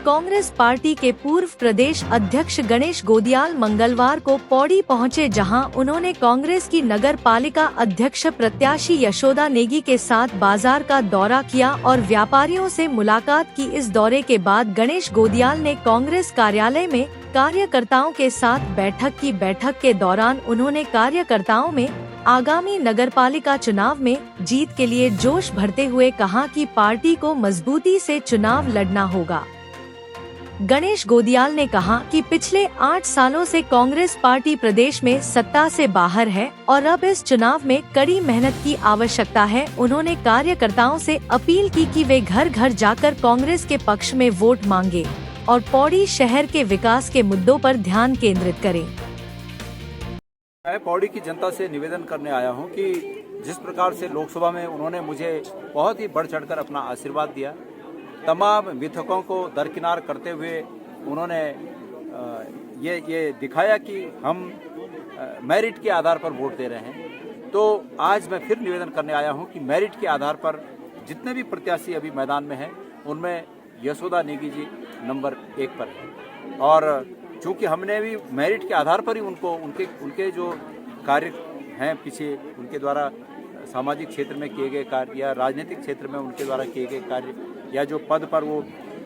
Congress party के पूर्व प्रदेश अध्यक्ष गणेश गोदियाल मंगलवार को पौड़ी पहुंचे, जहां उन्होंने कांग्रेस की नगर पालिका अध्यक्ष प्रत्याशी यशोदा नेगी के साथ बाजार का दौरा किया और व्यापारियों से मुलाकात की। इस दौरे के बाद गणेश गोदियाल ने कांग्रेस कार्यालय में कार्यकर्ताओं के साथ बैठक की। बैठक के दौरान उन्होंने कार्यकर्ताओं में आगामी नगरपालिका चुनाव में जीत के लिए जोश भरते हुए कहा कि पार्टी को मजबूती से चुनाव लड़ना होगा। गणेश गोदियाल ने कहा कि पिछले 8 सालों से कांग्रेस पार्टी प्रदेश में सत्ता से बाहर है और अब इस चुनाव में कड़ी मेहनत की आवश्यकता है। उन्होंने कार्यकर्ताओं से अपील की कि वे घर घर जाकर कांग्रेस के पक्ष में वोट मांगे और पौड़ी शहर के विकास के मुद्दों पर ध्यान केंद्रित करें। मैं पौड़ी की जनता से निवेदन करने आया हूं कि जिस प्रकार से लोकसभा में उन्होंने मुझे बहुत ही बढ़ चढ़कर अपना आशीर्वाद दिया, तमाम मिथकों को दरकिनार करते हुए उन्होंने ये दिखाया कि हम मेरिट के आधार पर वोट दे रहे हैं, तो आज मैं फिर निवेदन करने आया हूं कि मेरिट के आधार पर जितने भी प्रत्याशी अभी मैदान में हैं उनमें यशोदा नेगी जी नंबर 1 पर है। और चूँकि हमने भी मेरिट के आधार पर ही उनको उनके जो कार्य हैं पीछे उनके द्वारा सामाजिक क्षेत्र में किए गए कार्य या राजनीतिक क्षेत्र में उनके द्वारा किए गए कार्य या जो पद पर वो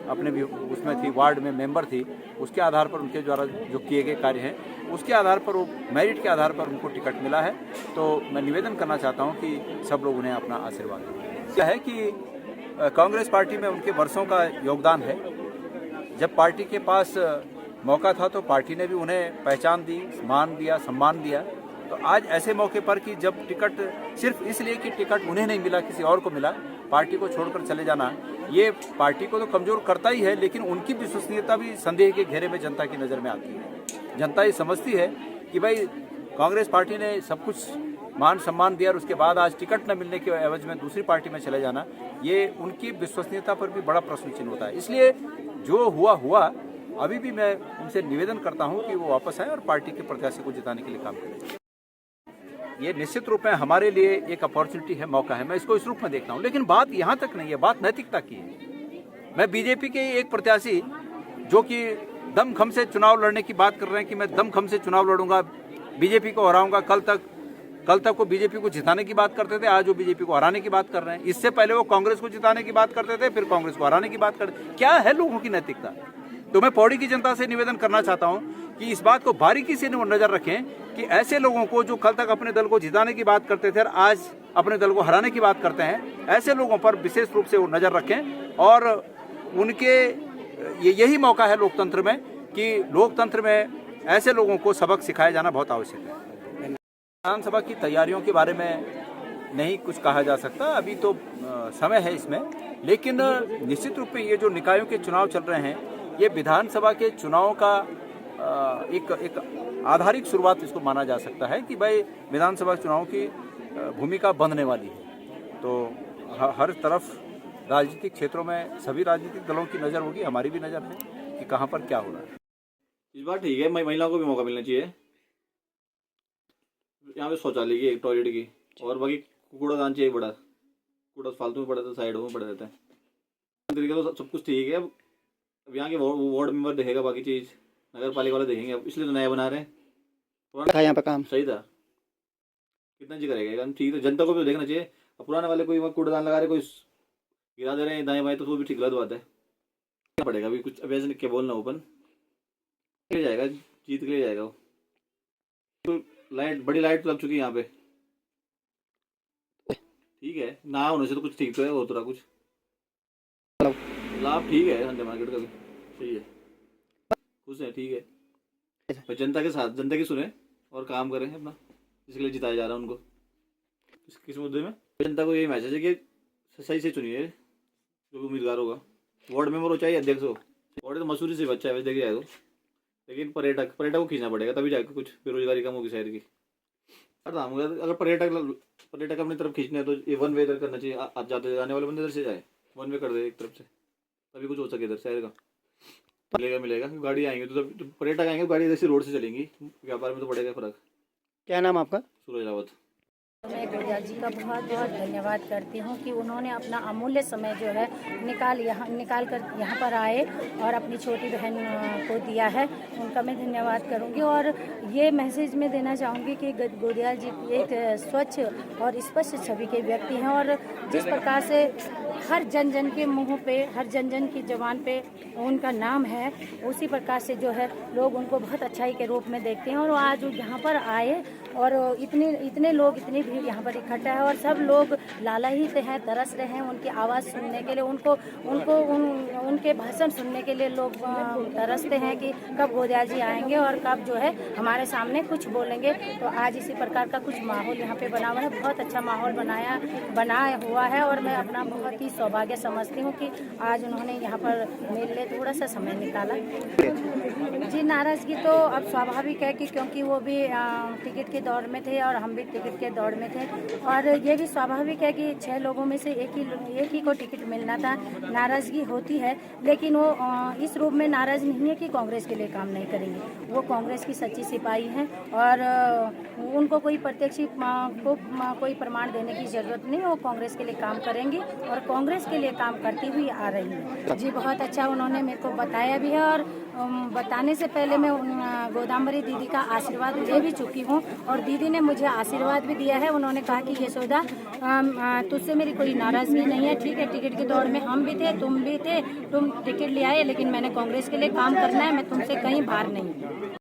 अपने भी उसमें थी, वार्ड में मेंबर थी, उसके आधार पर उनके द्वारा जो किए गए कार्य हैं उसके आधार पर वो मेरिट के आधार पर उनको टिकट मिला है। तो मैं निवेदन करना चाहता हूँ कि सब लोग उन्हें अपना आशीर्वाद दें। क्या है कि कांग्रेस पार्टी में उनके वर्षों का योगदान है। जब पार्टी के पास मौका था तो पार्टी ने भी उन्हें पहचान दी, मान दिया, सम्मान दिया। तो आज ऐसे मौके पर कि जब टिकट सिर्फ इसलिए कि टिकट उन्हें नहीं मिला, किसी और को मिला, पार्टी को छोड़कर चले जाना ये पार्टी को तो कमज़ोर करता ही है, लेकिन उनकी विश्वसनीयता भी संदेह के घेरे में जनता की नज़र में आती है। जनता ये समझती है कि भाई कांग्रेस पार्टी ने सब कुछ मान सम्मान दिया और उसके बाद आज टिकट न मिलने के एवज में दूसरी पार्टी में चले जाना, ये उनकी विश्वसनीयता पर भी बड़ा प्रश्न चिन्ह होता है। इसलिए जो हुआ अभी भी मैं उनसे निवेदन करता हूं कि वो वापस आए और पार्टी के प्रत्याशी को जिताने के लिए काम करें। ये निश्चित रूप में हमारे लिए एक अपॉर्चुनिटी है, मौका है, मैं इसको इस रूप में देखता हूं। लेकिन बात यहां तक नहीं है, बात नैतिकता की है। मैं बीजेपी के एक प्रत्याशी जो कि दमखम से चुनाव लड़ने की बात कर रहे हैं कि मैं दमखम से चुनाव लड़ूंगा, बीजेपी को हराऊंगा, कल तक वो बीजेपी को जिताने की बात करते थे, आज वो बीजेपी को हराने की बात कर रहे हैं। इससे पहले वो कांग्रेस को जिताने की बात करते थे, फिर कांग्रेस को हराने की बात करते। क्या है लोगों की नैतिकता? तो मैं पौड़ी की जनता से निवेदन करना चाहता हूं कि इस बात को बारीकी से नजर रखें कि ऐसे लोगों को जो कल तक अपने दल को जिताने की बात करते थे और आज अपने दल को हराने की बात करते हैं, ऐसे लोगों पर विशेष रूप से वो नजर रखें। और उनके यही मौका है लोकतंत्र में कि लोकतंत्र में ऐसे लोगों को सबक सिखाया जाना बहुत आवश्यक है। विधानसभा की तैयारियों के बारे में नहीं कुछ कहा जा सकता, अभी तो समय है इसमें, लेकिन निश्चित रूप में ये जो निकायों के चुनाव चल रहे हैं ये विधानसभा के चुनाव का एक आधारिक शुरुआत इसको माना जा सकता है कि भाई विधानसभा चुनाव की भूमिका बनने वाली है। तो हर तरफ राजनीतिक क्षेत्रों में सभी राजनीतिक दलों की नज़र होगी, हमारी भी नज़र है कि कहाँ पर क्या हो रहा है। इस बार ठीक है, महिलाओं को भी मौका मिलना चाहिए। यहाँ पे शौचालय की, टॉयलेट की और बाकी कूड़ादान चाहिए, बड़ा कूड़ा फालतू में पड़ा था, साइडों में पड़ा रहता है। तरीके तो सब कुछ ठीक है। अब यहाँ के वार्ड मेंबर देखेगा, बाकी चीज़ नगर पालिका वाले देखेंगे। अब इसलिए तो नया बना रहे हैं। यहाँ पे काम सही था, कितना जी करेगा ठीक है, जनता को भी देखना चाहिए। अब पुराने वाले कोई कूड़ादान लगा रहे, कोई गिरा दे रहे हैं दाएं बाएं, तो वो भी ठीक गलत बात है। क्या पड़ेगा अभी कुछ, अब ऐसे क्या बोलना, ओपन ले जाएगा, जीत के लिए जाएगा वो। तो लाइट, बड़ी लाइट लग चुकी है यहाँ पे, ठीक है ना होने से तो कुछ ठीक तो है, हो तो रहा कुछ लाभ ठीक है। संडे मार्केट का भी सही है, खुश है, ठीक है। जनता के साथ, जनता की सुने और काम करें अपना, इसके लिए जिताया जा रहा है उनको। किस मुद्दे में जनता को यही मैसेज है कि सही से चुनिए जो उम्मीदवार होगा, वार्ड मेंबर हो चाहे अध्यक्ष हो। वार्ड तो मसूरी से बच्चा है वैसे देखिए जाए तो, लेकिन पर्यटक को खींचना पड़ेगा, तभी जाकर कुछ बेरोजगारी कम होगी शहर की। अगर पर्यटक अपनी तरफ खींचना है तो ये वन वे इधर करना चाहिए, आप जाते जाने वाले बंदे इधर से जाए, वन वे कर दे एक तरफ से, तभी कुछ हो सके इधर शहर का। मिलेगा गाड़ी आएंगे तो पर्यटक आएंगे, गाड़ी इधर से रोड से चलेंगी, व्यापार में तो पड़ेगा फर्क। क्या नाम आपका? सूरज रावत। मैं गोदियाल जी का बहुत बहुत धन्यवाद करती हूँ कि उन्होंने अपना अमूल्य समय जो है निकाल कर यहाँ पर आए और अपनी छोटी बहन को दिया है। उनका मैं धन्यवाद करूँगी और ये मैसेज मैं देना चाहूँगी कि गोदियाल जी एक स्वच्छ और स्पष्ट छवि के व्यक्ति हैं और जिस प्रकार से हर जन जन के मुँह पे, हर जन जन की जुबान पे उनका नाम है, उसी प्रकार से जो है लोग उनको बहुत अच्छाई के रूप में देखते हैं। और आज यहाँ पर आए और इतने लोग, इतनी भीड़ यहाँ पर इकट्ठा है और सब लोग लालायित हैं, तरस रहे हैं उनकी आवाज़ सुनने के लिए, उनके भाषण सुनने के लिए लोग तरसते हैं कि कब गोदियाल जी आएंगे और कब जो है हमारे सामने कुछ बोलेंगे। तो आज इसी प्रकार का कुछ माहौल यहाँ पे बना हुआ है, बहुत अच्छा माहौल बनाया हुआ है और मैं अपना बहुत ही सौभाग्य समझती हूँ कि आज उन्होंने यहाँ पर मेरे लिए थोड़ा सा समय निकाला। जी, नाराज़गी तो अब स्वाभाविक है कि क्योंकि वो भी टिकट के दौड़ में थे और हम भी टिकट के दौड़ में थे और ये भी स्वाभाविक है कि 6 लोगों में से एक ही को टिकट मिलना था। नाराज़गी होती है, लेकिन वो इस रूप में नाराज़ नहीं है कि कांग्रेस के लिए काम नहीं करेंगे। वो कांग्रेस की सच्ची सिपाही हैं और उनको कोई प्रत्यक्ष कोई प्रमाण देने की ज़रूरत नहीं। वो कांग्रेस के लिए काम करेंगी और कांग्रेस के लिए काम करती हुई आ रही है। जी, बहुत अच्छा उन्होंने मेरे को बताया भी है और बताने से पहले मैं गोदावरी दीदी का आशीर्वाद ले भी चुकी हूँ और दीदी ने मुझे आशीर्वाद भी दिया है। उन्होंने कहा कि यशोदा, तुझसे मेरी कोई नाराज़गी नहीं है, ठीक है, टिकट की दौड़ में हम भी थे, तुम भी थे, तुम टिकट ले आए, लेकिन मैंने कांग्रेस के लिए काम करना है, मैं तुमसे कहीं बाहर नहीं।